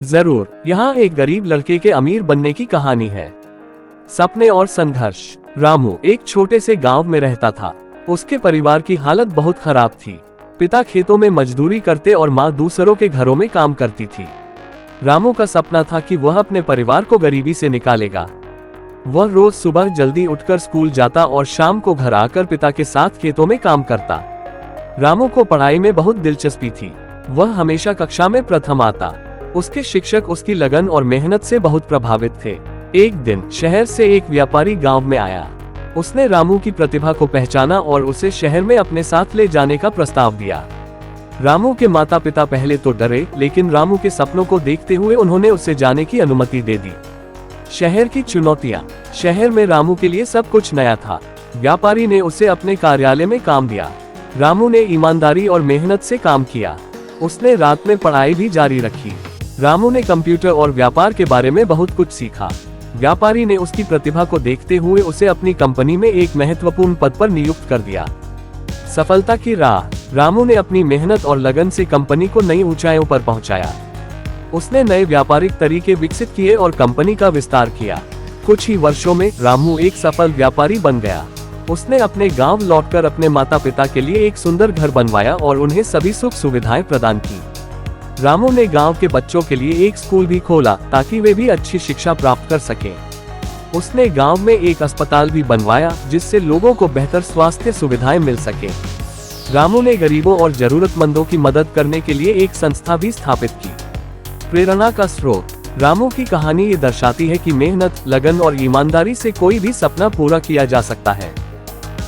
जरूर, यहाँ एक गरीब लड़के के अमीर बनने की कहानी है। सपने और संघर्ष। रामू एक छोटे से गांव में रहता था। उसके परिवार की हालत बहुत खराब थी। पिता खेतों में मजदूरी करते और माँ दूसरों के घरों में काम करती थी। रामू का सपना था कि वह अपने परिवार को गरीबी से निकालेगा। वह रोज सुबह जल्दी उठकर स्कूल जाता और शाम को घर आकर पिता के साथ खेतों में काम करता। रामू को पढ़ाई में बहुत दिलचस्पी थी। वह हमेशा कक्षा में प्रथम आता। उसके शिक्षक उसकी लगन और मेहनत से बहुत प्रभावित थे। एक दिन शहर से एक व्यापारी गांव में आया। उसने रामू की प्रतिभा को पहचाना और उसे शहर में अपने साथ ले जाने का प्रस्ताव दिया। रामू के माता पिता पहले तो डरे, लेकिन रामू के सपनों को देखते हुए उन्होंने उसे जाने की अनुमति दे दी। शहर की चुनौतियां। शहर में रामू के लिए सब कुछ नया था। व्यापारी ने उसे अपने कार्यालय में काम दिया। रामू ने ईमानदारी और मेहनत से काम किया। उसने रात में पढ़ाई भी जारी रखी। रामू ने कंप्यूटर और व्यापार के बारे में बहुत कुछ सीखा। व्यापारी ने उसकी प्रतिभा को देखते हुए उसे अपनी कंपनी में एक महत्वपूर्ण पद पर नियुक्त कर दिया। सफलता की राह। रामू ने अपनी मेहनत और लगन से कंपनी को नई ऊंचाइयों पर पहुंचाया। उसने नए व्यापारिक तरीके विकसित किए और कंपनी का विस्तार किया। कुछ ही वर्षों में रामू एक सफल व्यापारी बन गया। उसने अपने गांव लौटकर अपने माता पिता के लिए एक सुंदर घर बनवाया और उन्हें सभी सुख सुविधाएं प्रदान की। रामू ने गांव के बच्चों के लिए एक स्कूल भी खोला ताकि वे भी अच्छी शिक्षा प्राप्त कर सकें। उसने गांव में एक अस्पताल भी बनवाया जिससे लोगों को बेहतर स्वास्थ्य सुविधाएं मिल सके। रामू ने गरीबों और जरूरतमंदों की मदद करने के लिए एक संस्था भी स्थापित की। प्रेरणा का स्रोत। रामू की कहानी ये दर्शाती है कि मेहनत, लगन और ईमानदारी से कोई भी सपना पूरा किया जा सकता है।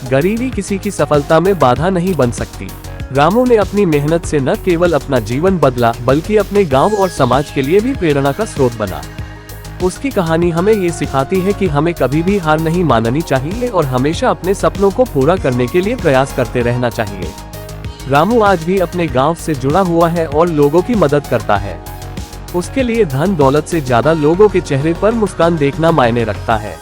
गरीबी किसी की सफलता में बाधा नहीं बन सकती। रामू ने अपनी मेहनत से न केवल अपना जीवन बदला, बल्कि अपने गांव और समाज के लिए भी प्रेरणा का स्रोत बना। उसकी कहानी हमें ये सिखाती है कि हमें कभी भी हार नहीं माननी चाहिए और हमेशा अपने सपनों को पूरा करने के लिए प्रयास करते रहना चाहिए। रामू आज भी अपने गांव से जुड़ा हुआ है और लोगों की मदद करता है। उसके लिए धन दौलत से ज्यादा लोगों के चेहरे पर मुस्कान देखना मायने रखता है।